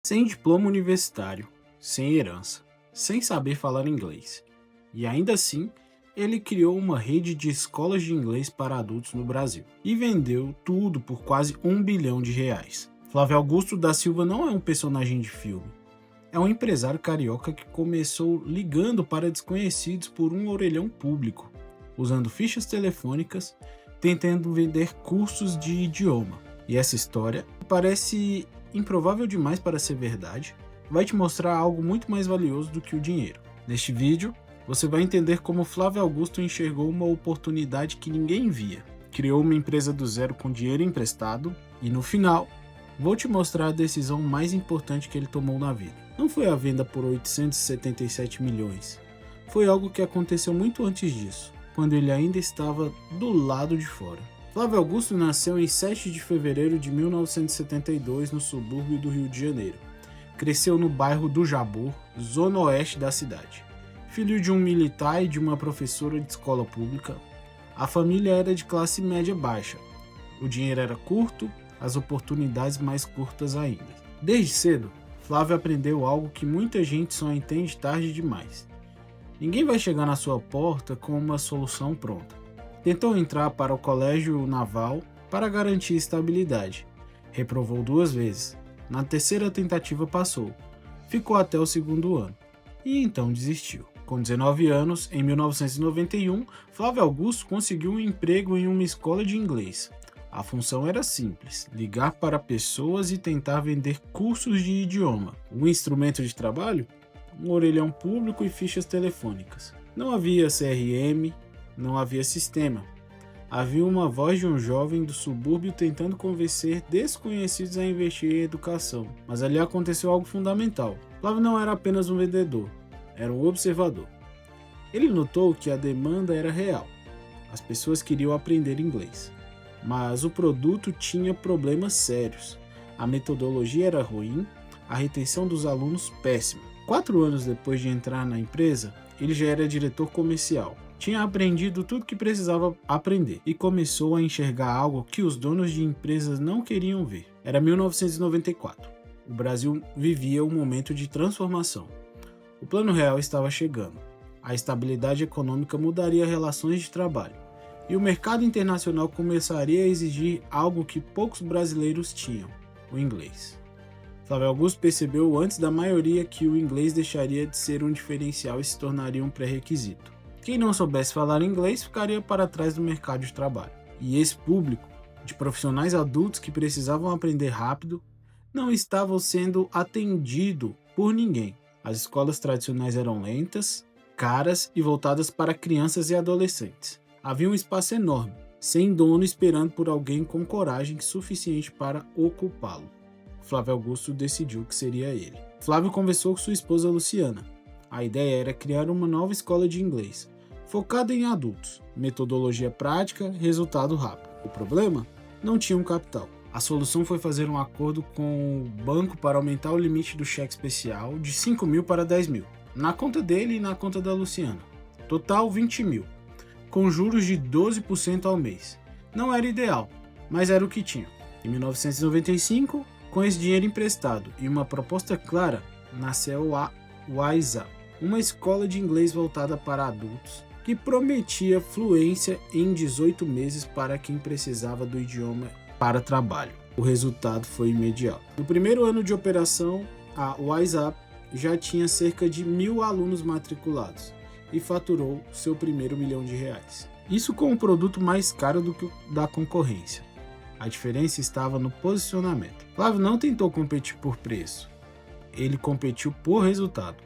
Sem diploma universitário, sem herança, sem saber falar inglês. E ainda assim, ele criou uma rede de escolas de inglês para adultos no Brasil e vendeu tudo por quase R$ 1 bilhão. Flávio Augusto da Silva não é um personagem de filme. É um empresário carioca que começou ligando para desconhecidos por um orelhão público, usando fichas telefônicas, tentando vender cursos de idioma. E essa história parece improvável demais para ser verdade, vai te mostrar algo muito mais valioso do que o dinheiro. Neste vídeo, você vai entender como Flávio Augusto enxergou uma oportunidade que ninguém via, criou uma empresa do zero com dinheiro emprestado e, no final, vou te mostrar a decisão mais importante que ele tomou na vida. Não foi a venda por 877 milhões, foi algo que aconteceu muito antes disso, quando ele ainda estava do lado de fora. Flávio Augusto nasceu em 7 de fevereiro de 1972 no subúrbio do Rio de Janeiro. Cresceu no bairro do Jabor, zona oeste da cidade. Filho de um militar e de uma professora de escola pública, a família era de classe média baixa. O dinheiro era curto, as oportunidades mais curtas ainda. Desde cedo, Flávio aprendeu algo que muita gente só entende tarde demais. Ninguém vai chegar na sua porta com uma solução pronta. Tentou entrar para o colégio naval para garantir estabilidade. Reprovou 2 vezes. Na terceira tentativa passou. Ficou até o 2º ano. E então desistiu. Com 19 anos, em 1991, Flávio Augusto conseguiu um emprego em uma escola de inglês. A função era simples: ligar para pessoas e tentar vender cursos de idioma. Um instrumento de trabalho? Um orelhão público e fichas telefônicas. Não havia CRM, não havia sistema. Havia uma voz de um jovem do subúrbio tentando convencer desconhecidos a investir em educação. Mas ali aconteceu algo fundamental. Flávio não era apenas um vendedor, era um observador. Ele notou que a demanda era real. As pessoas queriam aprender inglês. Mas o produto tinha problemas sérios. A metodologia era ruim, a retenção dos alunos péssima. 4 anos depois de entrar na empresa, ele já era diretor comercial. Tinha aprendido tudo que precisava aprender e começou a enxergar algo que os donos de empresas não queriam ver. Era 1994. O Brasil vivia um momento de transformação. O Plano Real estava chegando. A estabilidade econômica mudaria relações de trabalho. E o mercado internacional começaria a exigir algo que poucos brasileiros tinham: o inglês. Flávio Augusto percebeu antes da maioria que o inglês deixaria de ser um diferencial e se tornaria um pré-requisito. Quem não soubesse falar inglês ficaria para trás do mercado de trabalho. E esse público, de profissionais adultos que precisavam aprender rápido, não estavam sendo atendido por ninguém. As escolas tradicionais eram lentas, caras e voltadas para crianças e adolescentes. Havia um espaço enorme, sem dono, esperando por alguém com coragem suficiente para ocupá-lo. Flávio Augusto decidiu que seria ele. Flávio conversou com sua esposa Luciana. A ideia era criar uma nova escola de inglês, focada em adultos, metodologia prática, resultado rápido. O problema? Não tinha um capital. A solução foi fazer um acordo com o banco para aumentar o limite do cheque especial de 5 mil para 10 mil, na conta dele e na conta da Luciana. Total 20 mil, com juros de 12% ao mês. Não era ideal, mas era o que tinha. Em 1995, com esse dinheiro emprestado e uma proposta clara, nasceu a WISE, uma escola de inglês voltada para adultos, que prometia fluência em 18 meses para quem precisava do idioma para trabalho. O resultado foi imediato. No primeiro ano de operação, a WISE já tinha cerca de 1.000 alunos matriculados e faturou seu primeiro R$ 1 milhão. Isso com um produto mais caro do que o da concorrência. A diferença estava no posicionamento. Flávio não tentou competir por preço, ele competiu por resultado.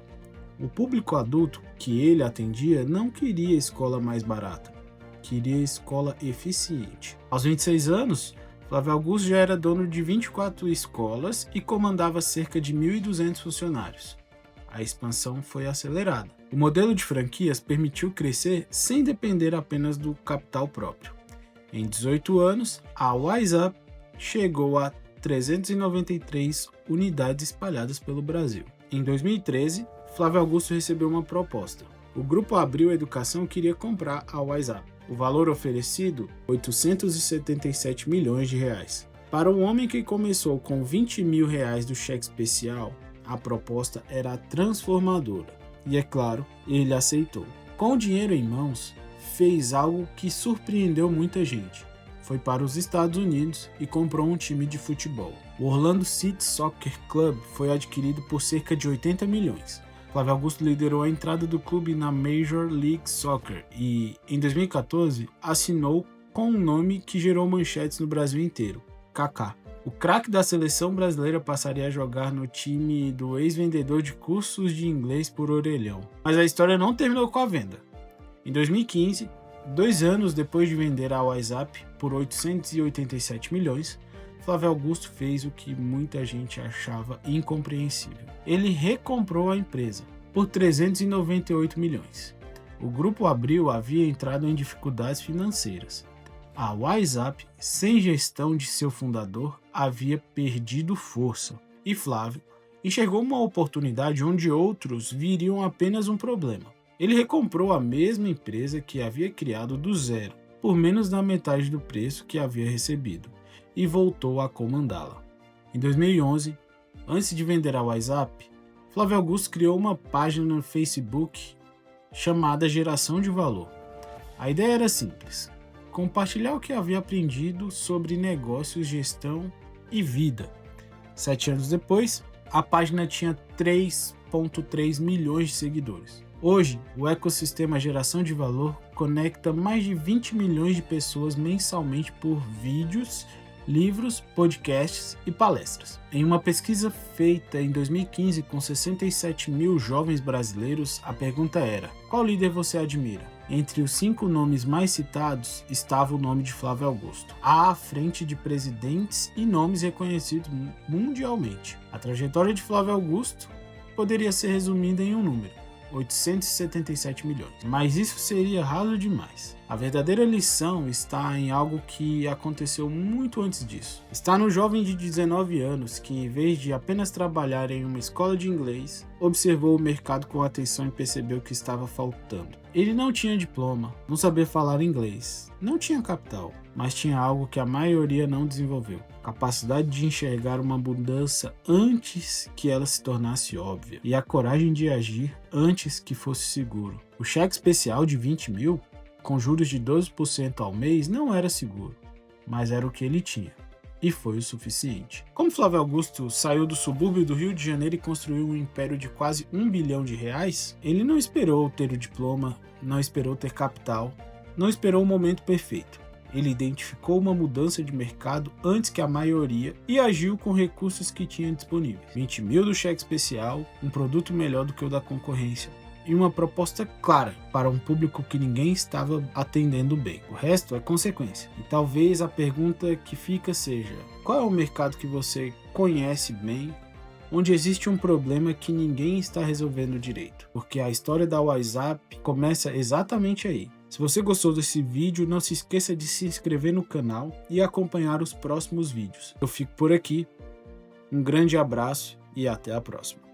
O público adulto que ele atendia não queria escola mais barata, queria escola eficiente. Aos 26 anos, Flávio Augusto já era dono de 24 escolas e comandava cerca de 1.200 funcionários. A expansão foi acelerada. O modelo de franquias permitiu crescer sem depender apenas do capital próprio. Em 18 anos, a WISE chegou a 393 unidades espalhadas pelo Brasil. Em 2013, Flávio Augusto recebeu uma proposta. O grupo Abril Educação queria comprar a WISE. O valor oferecido, R$ 877 milhões. Para um homem que começou com 20 mil reais do cheque especial, a proposta era transformadora. E é claro, ele aceitou. Com o dinheiro em mãos, fez algo que surpreendeu muita gente. Foi para os Estados Unidos e comprou um time de futebol. O Orlando City Soccer Club foi adquirido por cerca de 80 milhões. Flávio Augusto liderou a entrada do clube na Major League Soccer e, em 2014, assinou com um nome que gerou manchetes no Brasil inteiro: Kaká. O craque da seleção brasileira passaria a jogar no time do ex-vendedor de cursos de inglês por orelhão. Mas a história não terminou com a venda. Em 2015, 2 anos depois de vender a WhatsApp por 887 milhões, Flávio Augusto fez o que muita gente achava incompreensível. Ele recomprou a empresa por 398 milhões. O Grupo Abril havia entrado em dificuldades financeiras. A WhatsApp, sem gestão de seu fundador, havia perdido força. E Flávio enxergou uma oportunidade onde outros viriam apenas um problema. Ele recomprou a mesma empresa que havia criado do zero, por menos da metade do preço que havia recebido, e voltou a comandá-la. Em 2011, antes de vender a WhatsApp, Flávio Augusto criou uma página no Facebook chamada Geração de Valor. A ideia era simples: compartilhar o que havia aprendido sobre negócios, gestão e vida. 7 anos depois, a página tinha 3,3 milhões de seguidores. Hoje, o ecossistema Geração de Valor conecta mais de 20 milhões de pessoas mensalmente por vídeos, livros, podcasts e palestras. Em uma pesquisa feita em 2015 com 67 mil jovens brasileiros, a pergunta era: qual líder você admira? Entre os 5 nomes mais citados estava o nome de Flávio Augusto, à frente de presidentes e nomes reconhecidos mundialmente. A trajetória de Flávio Augusto poderia ser resumida em um número: 877 milhões. Mas isso seria raso demais. A verdadeira lição está em algo que aconteceu muito antes disso. Está no jovem de 19 anos que, em vez de apenas trabalhar em uma escola de inglês, observou o mercado com atenção e percebeu que estava faltando. Ele não tinha diploma, não sabia falar inglês, não tinha capital, mas tinha algo que a maioria não desenvolveu: capacidade de enxergar uma mudança antes que ela se tornasse óbvia, e a coragem de agir antes que fosse seguro. O cheque especial de 20 mil, com juros de 12% ao mês, não era seguro, mas era o que ele tinha, e foi o suficiente. Como Flávio Augusto saiu do subúrbio do Rio de Janeiro e construiu um império de quase R$1 bilhão, ele não esperou ter o diploma, não esperou ter capital, não esperou o momento perfeito. Ele identificou uma mudança de mercado antes que a maioria e agiu com recursos que tinha disponíveis. 20 mil do cheque especial, um produto melhor do que o da concorrência e uma proposta clara para um público que ninguém estava atendendo bem. O resto é consequência. E talvez a pergunta que fica seja: qual é o mercado que você conhece bem, onde existe um problema que ninguém está resolvendo direito? Porque a história da WhatsApp começa exatamente aí. Se você gostou desse vídeo, não se esqueça de se inscrever no canal e acompanhar os próximos vídeos. Eu fico por aqui, um grande abraço e até a próxima.